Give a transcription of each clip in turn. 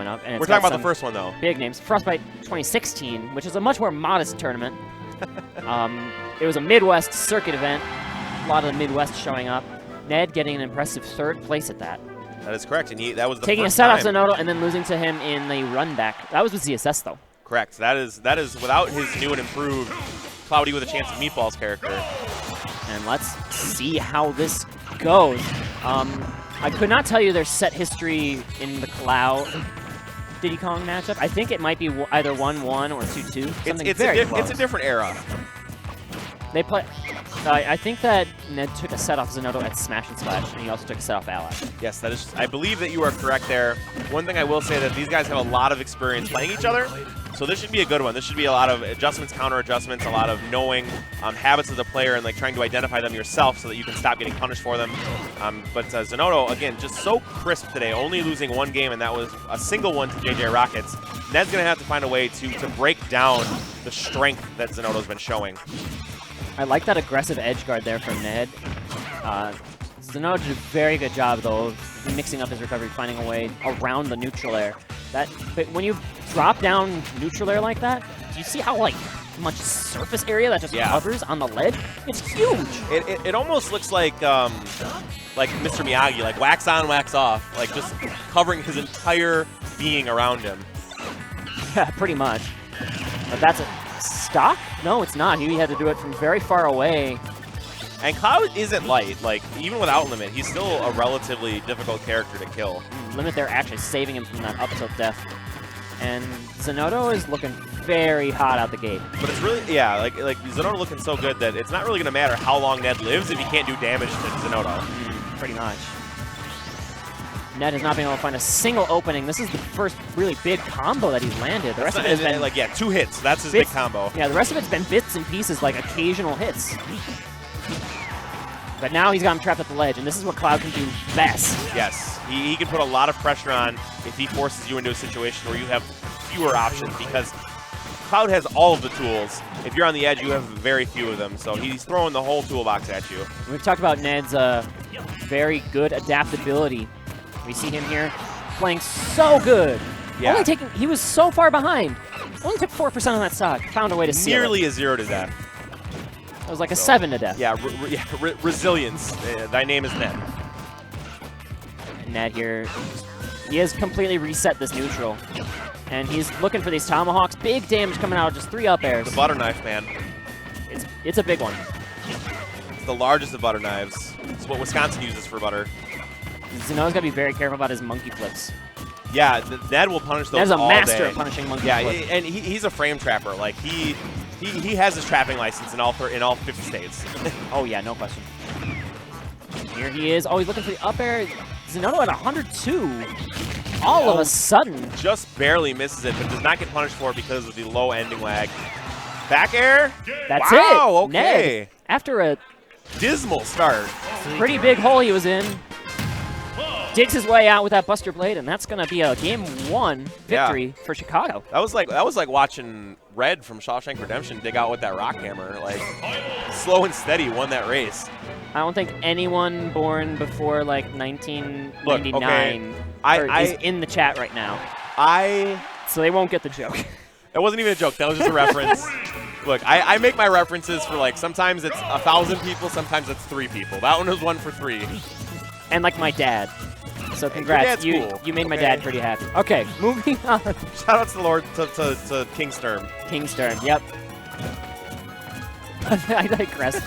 up. And we're talking about the first one, though. Big names. Frostbite 2016, which is a much more modest tournament. It was a Midwest circuit event. A lot of the Midwest showing up. Ned getting an impressive 3rd place at that. That is correct, and that was the taking first a set off time. Zinoto and then losing to him in the run back. That was with ZSS, though. Correct. That is without his new and improved Cloudy with a Chance of Meatballs character. And let's see how this goes. I could not tell you their set history in the Cloud Diddy Kong matchup. I think it might be either 1-1 or 2-2. It's a different era. They play. I think that Ned took a set off Zinoto at Smash and Splash, and he also took a set off Ally. Yes, that is. I believe that you are correct there. One thing I will say that these guys have a lot of experience playing each other, so this should be a good one. This should be a lot of adjustments, counter adjustments, a lot of knowing habits of the player and like trying to identify them yourself so that you can stop getting punished for them. But Zinoto, again, just so crisp today, only losing 1 game, and that was a single one to JJ Rockets. Ned's going to have to find a way to break down the strength that Zinoto's been showing. I like that aggressive edge guard there from Ned. Zinoto did a very good job, though, of mixing up his recovery, finding a way around the neutral air. But when you drop down neutral air like that, do you see how much surface area that just covers on the ledge? It's huge. It almost looks like Mr. Miyagi, like wax on, wax off, like just covering his entire being around him. Yeah, pretty much. But that's a stock? No, it's not. He had to do it from very far away. And Cloud isn't light. Like, even without Limit, he's still a relatively difficult character to kill. Limit there actually saving him from that up tilt death. And Zinoto is looking very hot out the gate. But it's really, yeah, like Zinoto looking so good that it's not really going to matter how long Ned lives if he can't do damage to Zinoto. Pretty much. Ned has not been able to find a single opening. This is the first really big combo that he's landed. The rest of it has been... like, yeah, 2 hits. That's his big combo. Yeah, the rest of it's been bits and pieces, like occasional hits. But now he's got him trapped at the ledge, and this is what Cloud can do best. Yes, he can put a lot of pressure on if he forces you into a situation where you have fewer options, because Cloud has all of the tools. If you're on the edge, you have very few of them, so he's throwing the whole toolbox at you. We've talked about Ned's very good adaptability. We see him here playing so good. Yeah. He was so far behind. Only took 4% on that stock. Found a way to seal it. Nearly a 0 to death. It was like a 7 to death. Yeah, resilience. Thy name is Ned. Ned here, he has completely reset this neutral. And he's looking for these tomahawks. Big damage coming out, just 3 up airs. The butter knife, man. It's a big one. It's the largest of butter knives. It's what Wisconsin uses for butter. Zinoto's got to be very careful about his monkey flips. Yeah, Ned will punish those all day. Ned's a master at punishing monkey flips. Yeah, and he's a frame trapper. Like, he has his trapping license in all 50 states. Oh, yeah, no question. Here he is. Oh, he's looking for the up air. Zinoto at 102. All of a sudden. Just barely misses it, but does not get punished for it because of the low ending lag. Back air? That's wow, it. Okay. Ned, after a dismal start. Pretty big hole he was in. Digs his way out with that Buster Blade, and that's going to be a Game 1 victory for Chicago. That was like watching Red from Shawshank Redemption dig out with that rock hammer. Like, slow and steady won that race. I don't think anyone born before like 1999 is in the chat right now. So they won't get the joke. It wasn't even a joke. That was just a reference. Look, I make my references for, like, sometimes it's 1,000 people, sometimes it's 3 people. That one was 1 for 3. And like my dad. So congrats, cool. You made my dad pretty happy. Okay, moving on. Shout out to the Lord, to King Sturm. King Sturm, yep. I digress.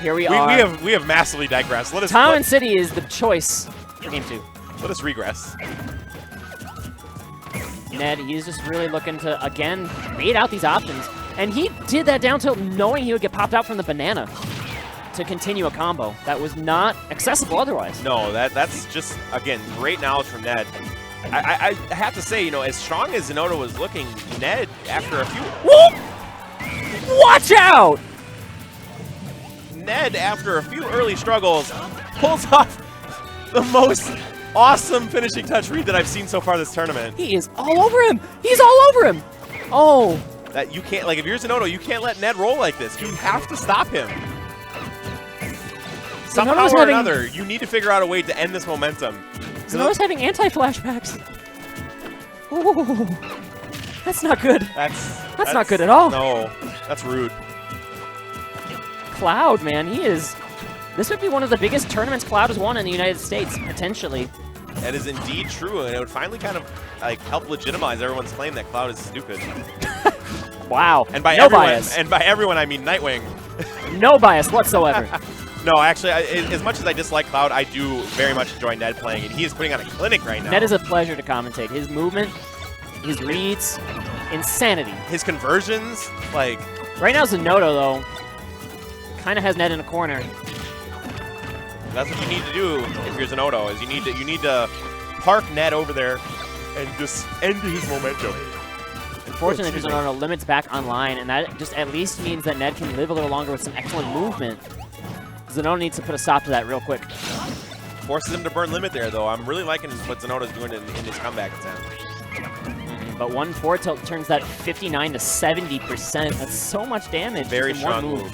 Here we are. We have massively digressed. Tom and City is the choice for Game 2. Let us regress. Ned, he's just really looking to, again, bait out these options. And he did that down tilt knowing he would get popped out from the banana to continue a combo that was not accessible otherwise. No, that's just, again, great knowledge from Ned. I have to say, you know, as strong as Zinoto was looking, Ned, after a few... Whoop! Watch out! Ned, after a few early struggles, pulls off the most awesome finishing touch read that I've seen so far this tournament. He is all over him! He's all over him! Oh. That you can't, like, if you're Zinoto, you can't let Ned roll like this. You have to stop him. Somehow or another, you need to figure out a way to end this momentum. Zinoto's having anti-flashbacks. Ooh, that's not good. That's not good at all. No, that's rude. Cloud, man, he is... This would be one of the biggest tournaments Cloud has won in the United States, potentially. That is indeed true, and it would finally kind of like help legitimize everyone's claim that Cloud is stupid. Wow. And by no everyone, bias. And by everyone, I mean Nightwing. No bias whatsoever. No, actually, as much as I dislike Cloud, I do very much enjoy Ned playing, and he is putting on a clinic right now. Ned is a pleasure to commentate. His movement, his reads, insanity. His conversions, like... Right now, Zinoto, though, kind of has Ned in a corner. That's what you need to do if you're Zinoto, is you need to park Ned over there and just end his momentum. Unfortunately, for Zinoto, limits back online, and that just at least means that Ned can live a little longer with some excellent movement. Zinoto needs to put a stop to that real quick. Forces him to burn limit there, though. I'm really liking what Zinoto's doing in his comeback attempt. But 1-4 tilt turns that 59 to 70%. That's so much damage. Very in strong one move.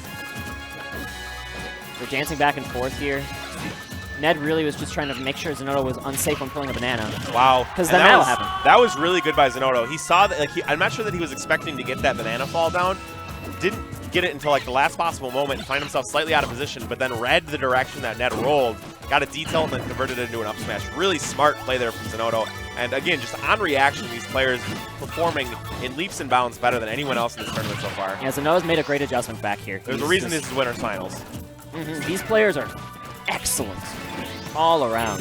They're dancing back and forth here. Ned really was just trying to make sure Zinoto was unsafe when pulling a banana. Wow. Because then that'll happen. That was really good by Zinoto. He saw that, like, I'm not sure that he was expecting to get that banana fall down. Didn't get it until like the last possible moment and find himself slightly out of position, but then read the direction that Ned rolled, got a detail, and then converted it into an up smash. Really smart play there from Zinoto. And again, just on reaction, these players performing in leaps and bounds better than anyone else in this tournament so far. Yeah, Zinoto's made a great adjustment back here. There's a reason this is winners finals. These players are excellent all around.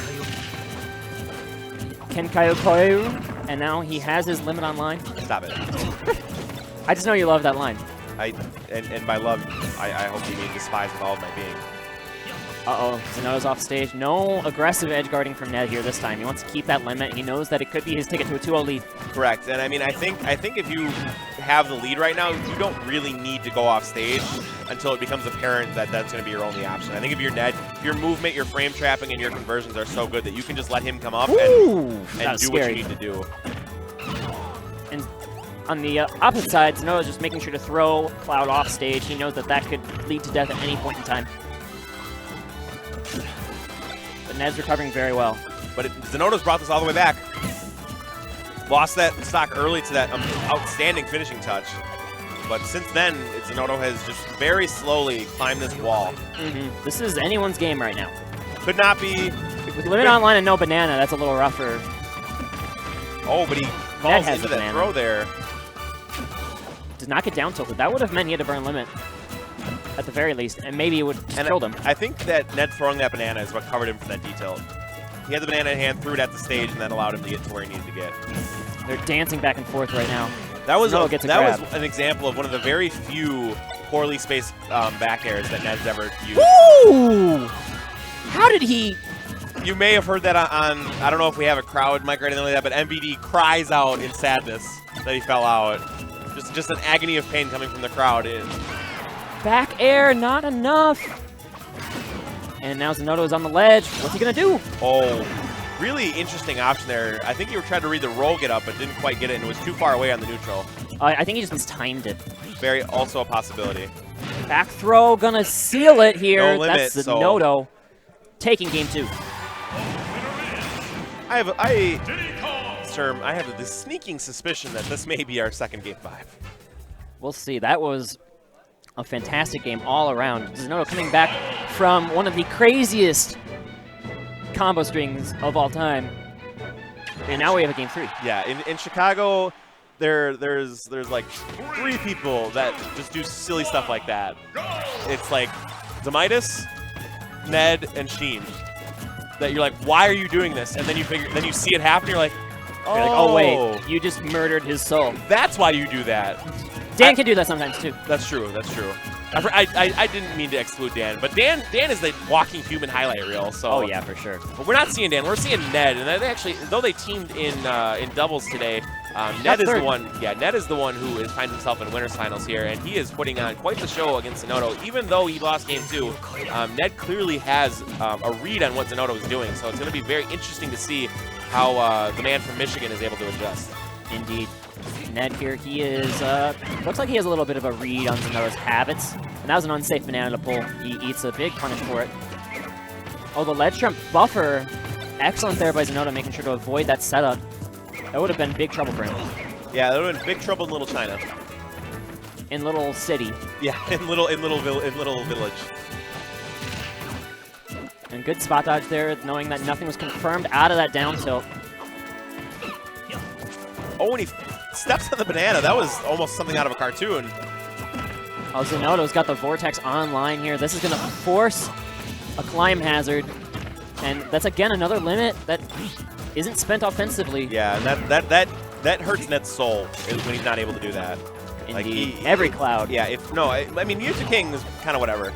Kenkaiokoyu, and now he has his limit online. Stop it. I just know you love that line. And by love, I hope you mean despise with all of my being. Uh-oh, Zinoto's off stage. No aggressive edge guarding from Ned here this time. He wants to keep that limit. He knows that it could be his ticket to a 2-0 lead. Correct. And I mean, I think if you have the lead right now, you don't really need to go off stage until it becomes apparent that that's going to be your only option. I think if you're Ned, your movement, your frame trapping, and your conversions are so good that you can just let him come up and do what you need to do. And on the opposite side, Zinoto's just making sure to throw Cloud off stage. He knows that that could lead to death at any point in time. But Ned's recovering very well. But Zinoto's brought this all the way back. Lost that stock early to that outstanding finishing touch. But since then, Zinoto has just very slowly climbed this wall. This is anyone's game right now. Could not be. With limit online and no banana, that's a little rougher. Oh, but he falls into that throw there. Does not get down tilted. That would have meant he had to burn limit, at the very least, and maybe it would have killed him. I think that Ned throwing that banana is what covered him from that detail. He had the banana in hand, threw it at the stage, and that allowed him to get to where he needed to get. They're dancing back and forth right now. That was an example of one of the very few poorly spaced back airs that Ned's ever used. Ooh! How did he... You may have heard that on I don't know if we have a crowd mic or anything like that, but MVD cries out in sadness that he fell out. Just an agony of pain coming from the crowd. Back air, not enough. And now Zinoto is on the ledge. What's he going to do? Oh, really interesting option there. I think he tried to read the roll get up, but didn't quite get it, and it was too far away on the neutral. I think he just mistimed it. Very also a possibility. Back throw, gonna seal it here. No limit, that's Zinoto taking game 2. I have the sneaking suspicion that this may be our second game 5. We'll see. That was a fantastic game all around. Zinoto coming back from one of the craziest combo strings of all time. And now we have a game 3. Yeah, in Chicago, there's like 3 people that just do silly stuff like that. It's like Zamitis, Ned, and Sheen. That you're like, why are you doing this? And then then you see it happen, you're like, oh, you're like, oh wait, you just murdered his soul. That's why you do that. Dan can do that sometimes too. That's true. That's true. I didn't mean to exclude Dan, but Dan is the walking human highlight reel. So. Oh yeah, for sure. But we're not seeing Dan. We're seeing Ned, and they actually, though they teamed in doubles today, Ned is the one. Yeah, Ned is the one who finds himself in winners finals here, and he is putting on quite the show against Zinoto. Even though he lost game 2, Ned clearly has a read on what Zinoto is doing. So it's going to be very interesting to see how the man from Michigan is able to adjust. Indeed. Ned here, he is, looks like he has a little bit of a read on Zinoto's habits. And that was an unsafe banana to pull. He eats a big punish for it. Oh, the ledge jump buffer. Excellent there by Zinoto, making sure to avoid that setup. That would have been big trouble for him. Yeah, that would have been big trouble in Little China. In Little City. Yeah, in little village. And good spot dodge there, knowing that nothing was confirmed out of that down tilt. Oh, when he steps on the banana, that was almost something out of a cartoon. Oh, Zinoto's got the Vortex online here. This is going to force a climb hazard. And that's, again, another limit that isn't spent offensively. Yeah, and that hurts Ned's soul when he's not able to do that. Indeed. Like every cloud. Yeah, I mean, Music King is kind of whatever.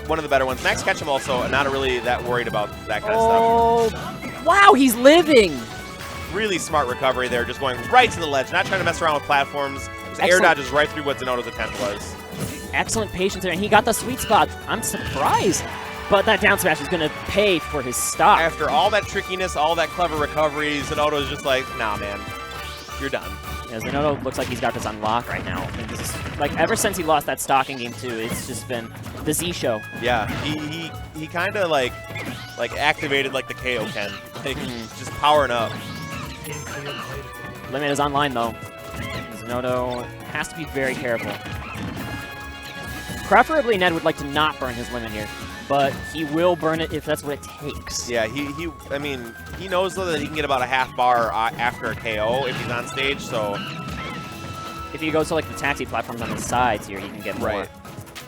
One of the better ones. Max Ketchum also not really that worried about that kind of stuff. Wow, he's living! Really smart recovery there, just going right to the ledge, not trying to mess around with platforms. Just air dodges right through what Zinoto's attempt was. Excellent patience there, and he got the sweet spot. I'm surprised. But that down smash is going to pay for his stop. After all that trickiness, all that clever recovery, Zinoto's just like, nah, man, you're done. Yeah, Zinoto looks like he's got this on lock right now. And this is, like, ever since he lost that stock in game 2, it's just been the Z show. Yeah, he kind of like activated like the KO Ken, like just powering up. Limit is online though. Zinoto has to be very careful. Preferably Ned would like to not burn his limit here, but he will burn it if that's what it takes. Yeah, I mean, he knows though that he can get about a half bar after a KO if he's on stage, so. If he goes to like the taxi platforms on the sides here, he can get more. Right.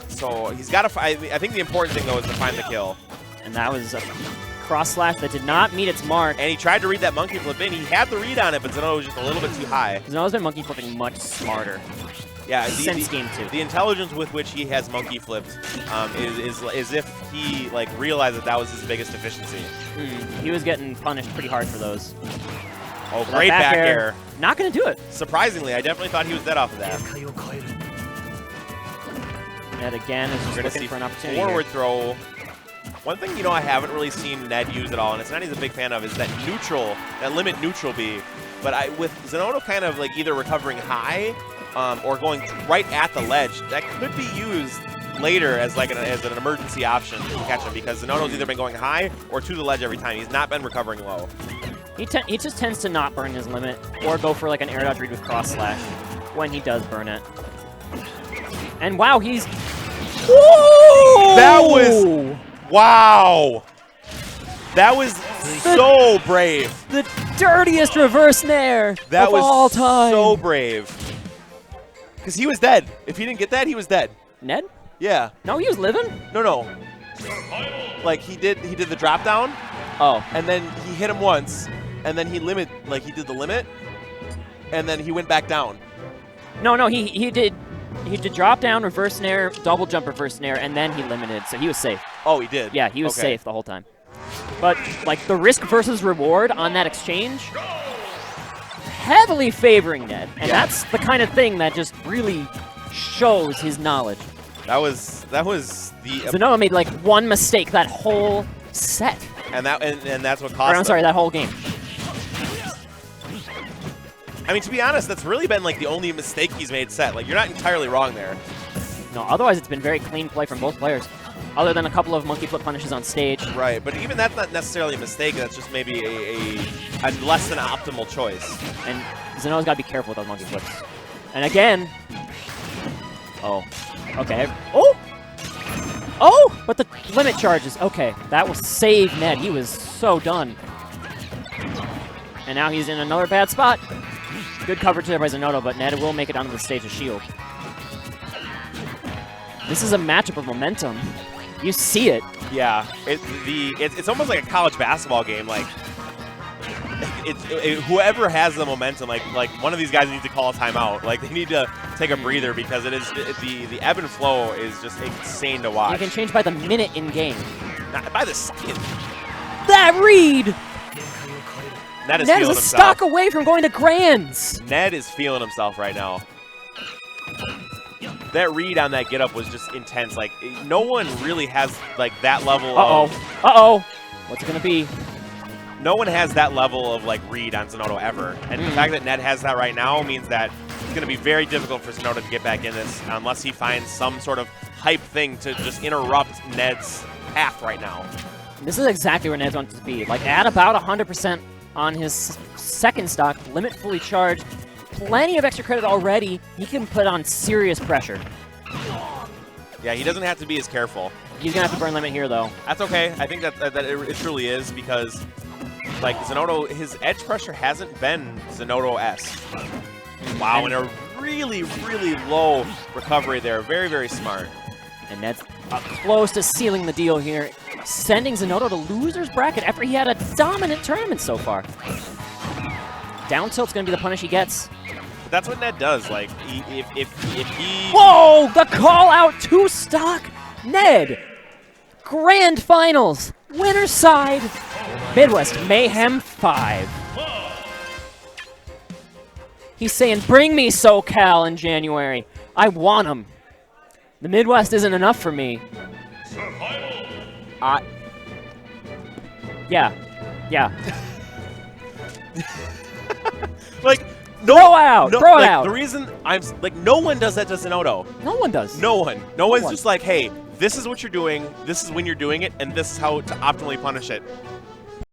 So he's got to, I think the important thing though is to find the kill. And that was a cross slash that did not meet its mark. And he tried to read that monkey flip in. He had the read on it, but Zinoto was just a little bit too high. Zinoto's been monkey flipping much smarter. Yeah, since game 2. The intelligence with which he has monkey flipped is as if he like realized that was his biggest deficiency. He was getting punished pretty hard for those. Oh, great back air. Not going to do it. Surprisingly, I definitely thought he was dead off of that. Ned again is just looking for an opportunity. Forward throw. One thing I haven't really seen Ned use at all, and it's not he's a big fan of, is that neutral, that limit neutral B. But with Zinoto kind of like either recovering high or going right at the ledge, that could be used later as like as an emergency option to catch him, because Zinoto's either been going high or to the ledge every time. He's not been recovering low. He just tends to not burn his limit or go for like an air dodge read with cross slash when he does burn it. And wow, he's... Whoa! That was... Wow! That was so brave. The dirtiest reverse nair of all time. That was so brave. Because he was dead. If he didn't get that, he was dead. Ned? Yeah. No, he was living? No. Like he did the drop down. Oh. And then he hit him once, and then he did the limit, and then he went back down. No, he did drop down, reverse nair, double jump, reverse nair, and then he limited, so he was safe. Oh, he did? Yeah, he was safe the whole time. But, like, the risk versus reward on that exchange, heavily favoring Ned. And that's the kind of thing that just really shows his knowledge. That was the... Zinoto made, like, one mistake that whole set. And that's what cost I'm sorry, that whole game. I mean, to be honest, that's really been like the only mistake he's made set. Like, you're not entirely wrong there. No, otherwise it's been very clean play from both players, other than a couple of monkey flip punishes on stage. Right, but even that's not necessarily a mistake. That's just maybe a less than optimal choice. And Zinoto's got to be careful with those monkey flips. And again... Oh. Okay. Oh! But the limit charges. Okay, that will save Ned. He was so done. And now he's in another bad spot. Good coverage there by Zinoto, but Ned will make it onto the stage as shield. This is a matchup of momentum. You see it. Yeah, it's almost like a college basketball game. Like, whoever has the momentum, like one of these guys needs to call a timeout. Like, they need to take a breather, because the ebb and flow is just insane to watch. You can change by the minute in game. Not by the second. That read. Ned is a stock away from going to Grands. Ned is feeling himself right now. That read on that get-up was just intense. Like, no one really has, like, that level of... Uh-oh. What's it going to be? No one has that level of, like, read on Zinoto ever. And the fact that Ned has that right now means that it's going to be very difficult for Zinoto to get back in this unless he finds some sort of hype thing to just interrupt Ned's path right now. This is exactly where Ned wants to be. Like, at about 100% on his second stock, limit fully charged. Plenty of extra credit already. He can put on serious pressure. Yeah, he doesn't have to be as careful. He's going to have to burn limit here, though. That's okay. I think that it truly is because, like, Zinoto, his edge pressure hasn't been Zinoto-esque. Wow, and a really, really low recovery there. Very, very smart. And Ned's close to sealing the deal here, sending Zinoto to loser's bracket after he had a dominant tournament so far. Down tilt's going to be the punish he gets. But that's what Ned does. Like, if he... Whoa! The call out 2-stock! Ned! Grand Finals! Winner's side! Midwest Mayhem 5. He's saying, bring me SoCal in January. I want him. The Midwest isn't enough for me. Yeah. Like, throw out! No, throw it like, out! The reason I'm like, no one does that to Zinoto. No one does. No one. No one's just like, hey, this is what you're doing, this is when you're doing it, and this is how to optimally punish it.